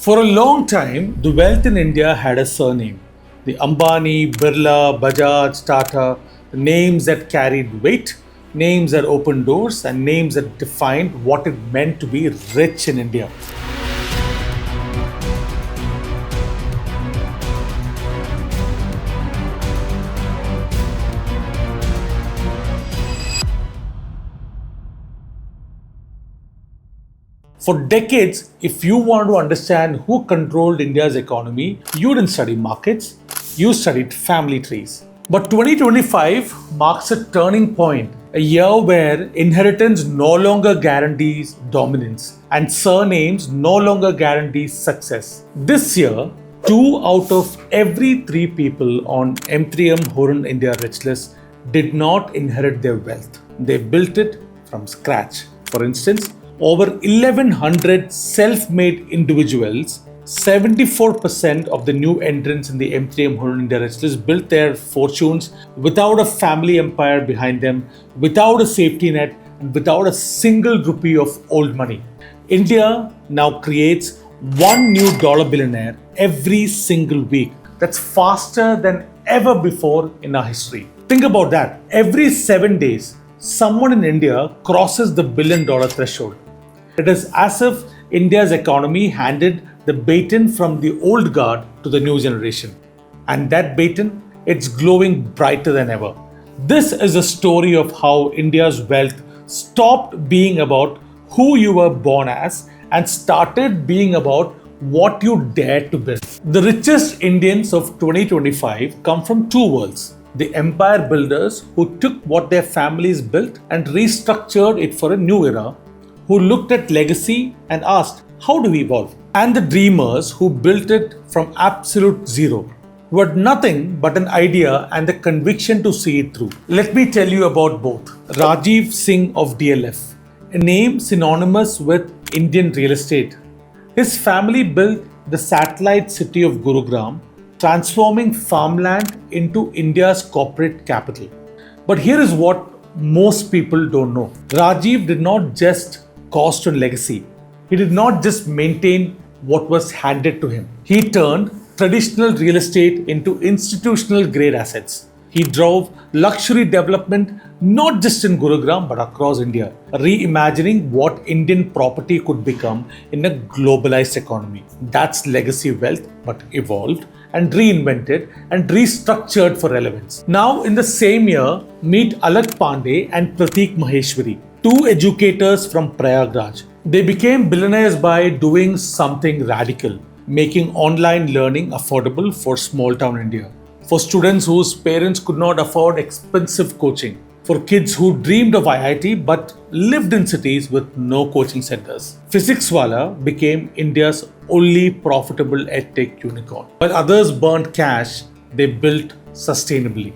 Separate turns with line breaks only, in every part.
For a long time, the wealth in India had a surname. The Ambani, Birla, Bajaj, Tata, the names that carried weight, names that opened doors, and names that defined what it meant to be rich in India. For decades, if you wanted to understand who controlled India's economy, you didn't study markets, you studied family trees. But 2025 marks a turning point, a year where inheritance no longer guarantees dominance and surnames no longer guarantee success. This year, 2 out of every 3 people on M3M Hurun India Rich List did not inherit their wealth. They built it from scratch. For instance, over 1100 self-made individuals, 74% of the new entrants in the M3M Hurun India Rich List built their fortunes without a family empire behind them, without a safety net, and without a single rupee of old money. India now creates one new dollar billionaire every single week. That's faster than ever before in our history. Think about that. Every 7 days, someone in India crosses the $1 billion threshold. It is as if India's economy handed the baton from the old guard to the new generation. And that baton, it's glowing brighter than ever. This is a story of how India's wealth stopped being about who you were born as and started being about what you dared to build. The richest Indians of 2025 come from 2 worlds. The empire builders who took what their families built and restructured it for a new era, who looked at legacy and asked, how do we evolve? And the dreamers who built it from absolute zero, who had nothing but an idea and the conviction to see it through. Let me tell you about both. Rajiv Singh of DLF, a name synonymous with Indian real estate. His family built the satellite city of Gurugram, transforming farmland into India's corporate capital. But here is what most people don't know. Rajiv did not just cost on legacy. He did not just maintain what was handed to him. He turned traditional real estate into institutional grade assets. He drove luxury development not just in Gurugram but across India, reimagining what Indian property could become in a globalized economy. That's legacy wealth, but evolved and reinvented and restructured for relevance. Now, in the same year, meet Alak Pandey and Prateek Maheshwari, 2 educators from Prayagraj. They became billionaires by doing something radical, making online learning affordable for small town India, for students whose parents could not afford expensive coaching, for kids who dreamed of IIT but lived in cities with no coaching centers. Physicswala became India's only profitable edtech unicorn. While others burnt cash, they built sustainably.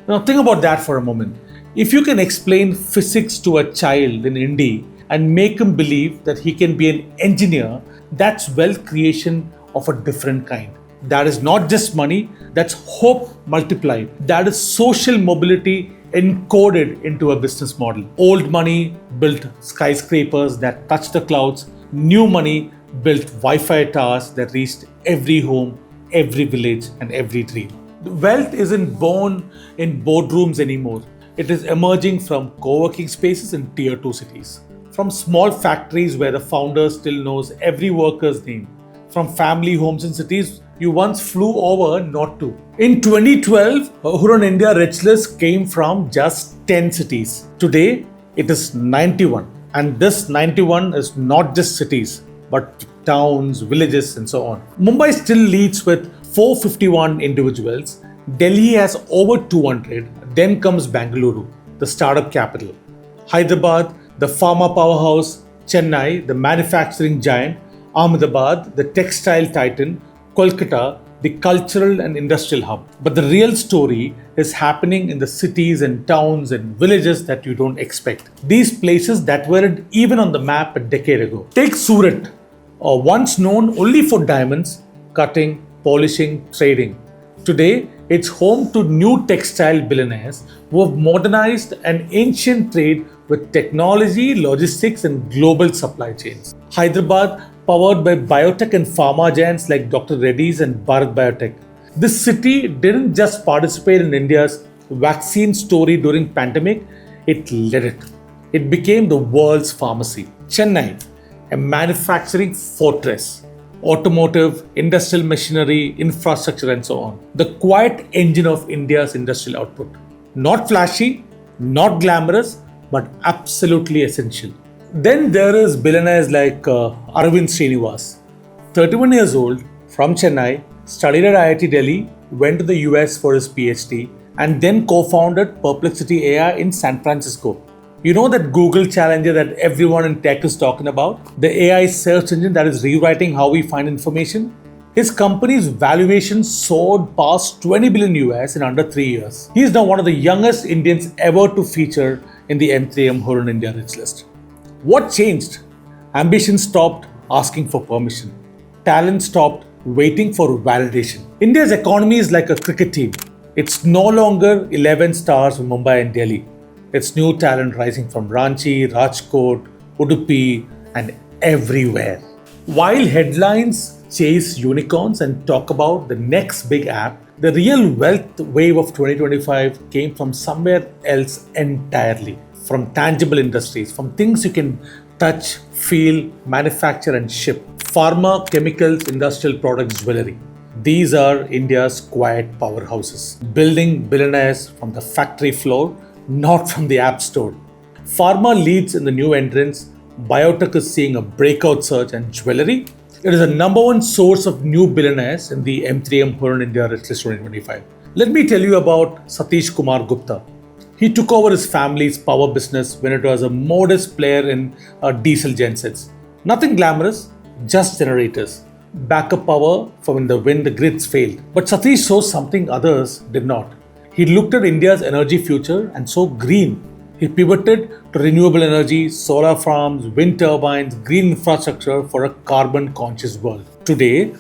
Now think about that for a moment. If you can explain physics to a child in India and make him believe that he can be an engineer, that's wealth creation of a different kind. That is not just money, that's hope multiplied. That is social mobility encoded into a business model. Old money built skyscrapers that touched the clouds. New money built Wi-Fi towers that reached every home, every village, and every dream. The wealth isn't born in boardrooms anymore. It is emerging from co-working spaces in tier 2 cities, from small factories where the founder still knows every worker's name, from family homes in cities you once flew over not to. In 2012, Hurun India Rich List came from just 10 cities. Today, it is 91. And this 91 is not just cities, but towns, villages, and so on. Mumbai still leads with 451 individuals. Delhi has over 200. Then comes Bengaluru, the startup capital. Hyderabad, the pharma powerhouse. Chennai, the manufacturing giant. Ahmedabad, the textile titan. Kolkata, the cultural and industrial hub. But the real story is happening in the cities and towns and villages that you don't expect. These places that weren't even on the map a decade ago. Take Surat, once known only for diamonds, cutting, polishing, trading. Today, it's home to new textile billionaires who have modernized an ancient trade with technology, logistics, and global supply chains. Hyderabad, powered by biotech and pharma giants like Dr. Reddy's and Bharat Biotech. This city didn't just participate in India's vaccine story during pandemic, it led it. It became the world's pharmacy. Chennai, a manufacturing fortress, automotive, industrial machinery, infrastructure and so on. The quiet engine of India's industrial output. Not flashy, not glamorous, but absolutely essential. Then there is billionaires like Arvind Srinivas, 31 years old, from Chennai, studied at IIT Delhi, went to the US for his PhD, and then co-founded Perplexity AI in San Francisco. You know that Google challenger that everyone in tech is talking about? The AI search engine that is rewriting how we find information? His company's valuation soared past 20 billion US in under 3 years. He is now one of the youngest Indians ever to feature in the M3M Hurun India Rich List. What changed? Ambition stopped asking for permission. Talent stopped waiting for validation. India's economy is like a cricket team. It's no longer 11 stars from Mumbai and Delhi. It's new talent rising from Ranchi, Rajkot, Udupi, and everywhere. While headlines chase unicorns and talk about the next big app, the real wealth wave of 2025 came from somewhere else entirely. From tangible industries, from things you can touch, feel, manufacture and ship. Pharma, chemicals, industrial products, jewelry. These are India's quiet powerhouses, building billionaires from the factory floor, not from the app store. Pharma leads in the new entrants, biotech is seeing a breakout surge, and jewelry, it is the number one source of new billionaires in the M3M Hurun India Rich List 2025. Let me tell you about Satish Kumar Gupta. He took over his family's power business when it was a modest player in diesel gensets. Nothing glamorous, just generators. Backup power for when the grids failed. But Satish saw something others did not. He looked at India's energy future and saw green. He pivoted to renewable energy, solar farms, wind turbines, green infrastructure for a carbon-conscious world. Today,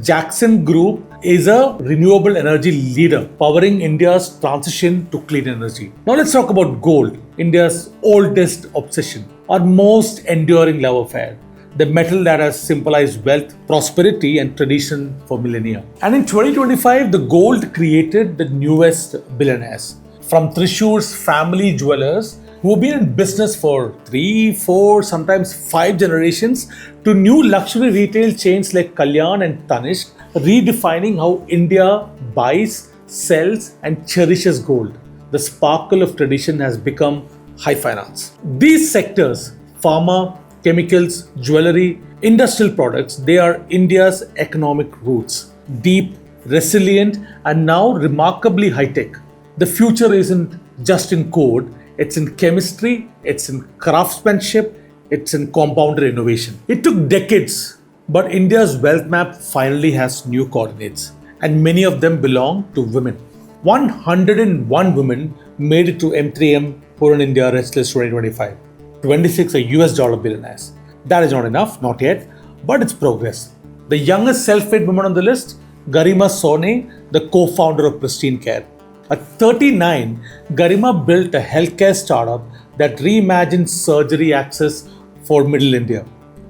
Jackson Group is a renewable energy leader, powering India's transition to clean energy. Now let's talk about gold, India's oldest obsession, our most enduring love affair. The metal that has symbolized wealth, prosperity and tradition for millennia. And in 2025, the gold created the newest billionaires. From Trishur's family jewelers, who have been in business for 3, 4, sometimes 5 generations, to new luxury retail chains like Kalyan and Tanishq, redefining how India buys, sells and cherishes gold. The sparkle of tradition has become high finance. These sectors, pharma, chemicals, jewelry, industrial products, they are India's economic roots. Deep, resilient, and now remarkably high-tech. The future isn't just in code, it's in chemistry, it's in craftsmanship, it's in compounded innovation. It took decades, but India's wealth map finally has new coordinates, and many of them belong to women. 101 women made it to M3M Hurun India Rich List 2025. 26 are US dollar billionaires. That is not enough, not yet, but it's progress. The youngest self-made woman on the list, Garima Sone, the co-founder of Pristine Care. At 39, Garima built a healthcare startup that reimagined surgery access for Middle India,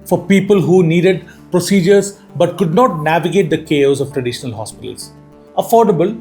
for people who needed procedures but could not navigate the chaos of traditional hospitals. Affordable,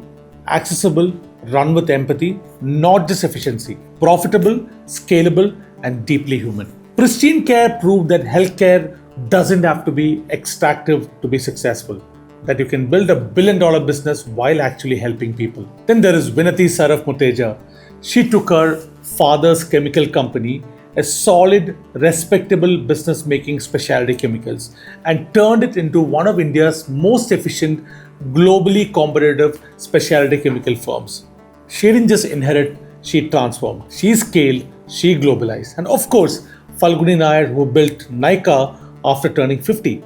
accessible, run with empathy, not just efficiency. Profitable, scalable, and deeply human. Pristine Care proved that healthcare doesn't have to be extractive to be successful, that you can build $1 billion business while actually helping people. Then there is Vinati Saraf Muteja. She took her father's chemical company, a solid, respectable business making specialty chemicals, and turned it into one of India's most efficient, globally competitive specialty chemical firms. She didn't just inherit, she transformed. She scaled, she globalized. And of course, Falguni Nair, who built Nykaa after turning 50.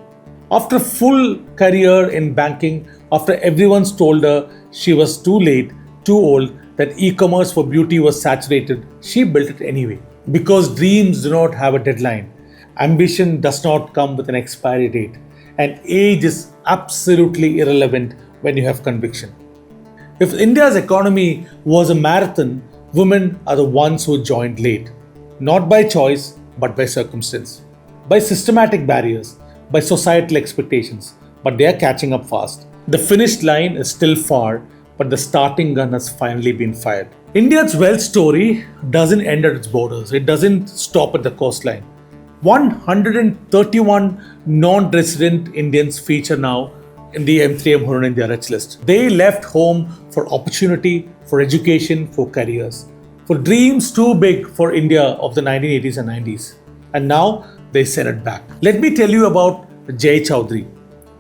After a full career in banking, after everyone's told her she was too late, too old, that e-commerce for beauty was saturated, she built it anyway. Because dreams do not have a deadline. Ambition does not come with an expiry date. And age is absolutely irrelevant when you have conviction. If India's economy was a marathon, women are the ones who joined late. Not by choice, but by circumstance. By systematic barriers. by societal expectations, but they are catching up fast. The finish line is still far, but the starting gun has finally been fired. India's wealth story doesn't end at its borders. It doesn't stop at the coastline. 131 non-resident Indians feature now in the M3M Hurun India Richest. They left home for opportunity, for education, for careers, for dreams too big for India of the 1980s and 90s. And now they send it back. Let me tell you about Jay Chowdhury.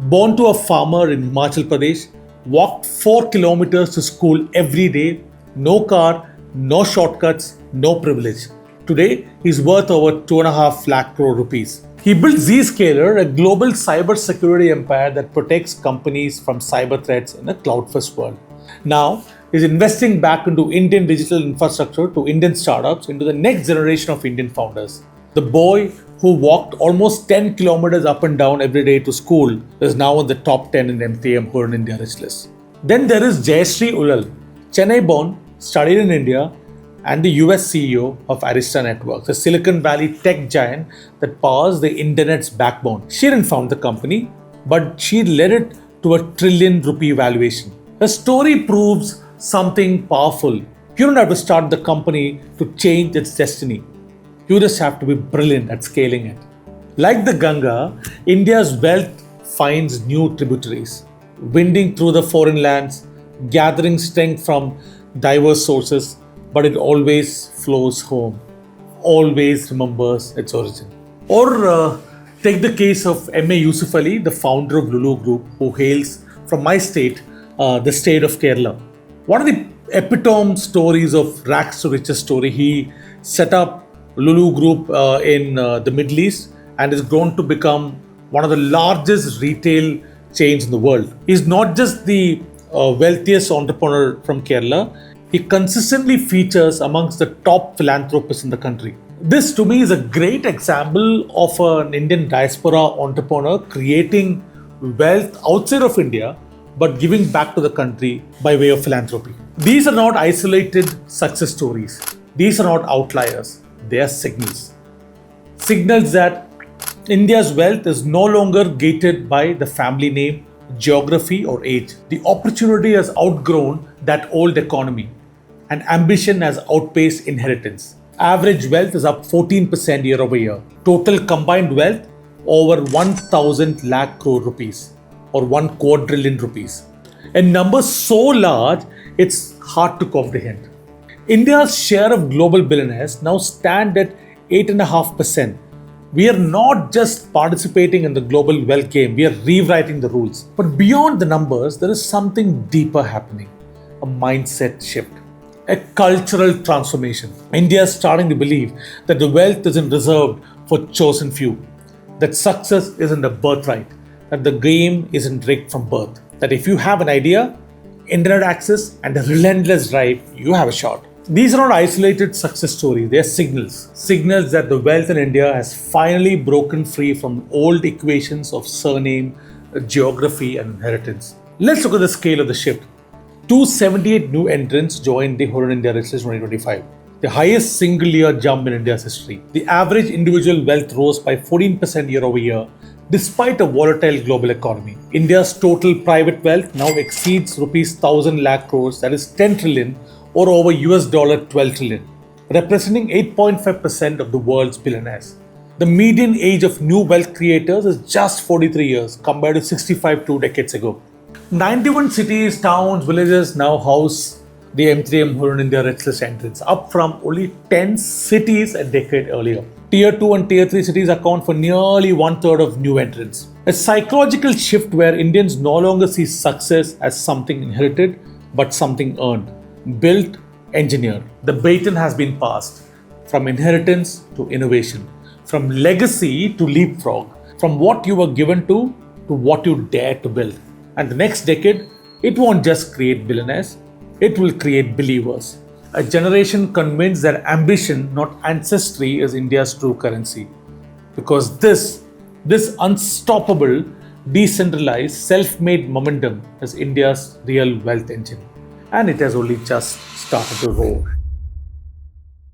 Born to a farmer in Himachal Pradesh, walked 4 kilometers to school every day, no car, no shortcuts, no privilege. Today, he's worth over 2.5 lakh crore rupees. He built Zscaler, a global cyber security empire that protects companies from cyber threats in a cloud-first world. Now, he's investing back into Indian digital infrastructure, to Indian startups, into the next generation of Indian founders. The boy who walked almost 10 kilometers up and down every day to school is now in the top 10 in M3M Hurun India Richest. Then there is Jayashree Ullal, Chennai-born, studied in India, and the US CEO of Arista Networks, a Silicon Valley tech giant that powers the internet's backbone. She didn't found the company, but she led it to a trillion rupee valuation. Her story proves something powerful. You don't have to start the company to change its destiny. You just have to be brilliant at scaling it. Like the Ganga, India's wealth finds new tributaries, winding through the foreign lands, gathering strength from diverse sources, but it always flows home, always remembers its origin. Or take the case of M.A. Yusuf Ali, the founder of Lulu Group, who hails from my state, the state of Kerala. One of the epitome stories of rags to riches story. He set up Lulu Group in the Middle East and has grown to become one of the largest retail chains in the world. He's not just the wealthiest entrepreneur from Kerala, he consistently features amongst the top philanthropists in the country. This to me is a great example of an Indian diaspora entrepreneur creating wealth outside of India but giving back to the country by way of philanthropy. These are not isolated success stories. These are not outliers. They are signals. Signals that India's wealth is no longer gated by the family name, geography, or age. The opportunity has outgrown that old economy, and ambition has outpaced inheritance. Average wealth is up 14% year over year. Total combined wealth over 1,000 lakh crore rupees or 1 quadrillion rupees. A number so large, it's hard to comprehend. India's share of global billionaires now stand at 8.5%. We are not just participating in the global wealth game, we are rewriting the rules. But beyond the numbers, there is something deeper happening. A mindset shift. A cultural transformation. India is starting to believe that the wealth isn't reserved for chosen few. That success isn't a birthright. That the game isn't rigged from birth. That if you have an idea, internet access, and a relentless drive, you have a shot. These are not isolated success stories, they are signals. Signals that the wealth in India has finally broken free from old equations of surname, geography, and inheritance. Let's look at the scale of the shift. 278 new entrants joined the Hurun India Richest 2025, the highest single-year jump in India's history. The average individual wealth rose by 14% year over year, despite a volatile global economy. India's total private wealth now exceeds rupees 1,000 lakh crores, that is 10 trillion, or over $12 trillion, representing 8.5% of the world's billionaires. The median age of new wealth creators is just 43 years compared to 65 2 decades ago. 91 cities, towns, villages now house the M3M Hurun India Richest entrants, up from only 10 cities a decade earlier. Tier 2 and Tier 3 cities account for nearly 1/3 of new entrants. A psychological shift where Indians no longer see success as something inherited, but something earned, built, engineered. The baton has been passed from inheritance to innovation, from legacy to leapfrog, from what you were given to what you dare to build. And the next decade, it won't just create billionaires, it will create believers. A generation convinced that ambition, not ancestry, is India's true currency. Because this unstoppable, decentralized, self-made momentum is India's real wealth engine. And it has only just started to roll.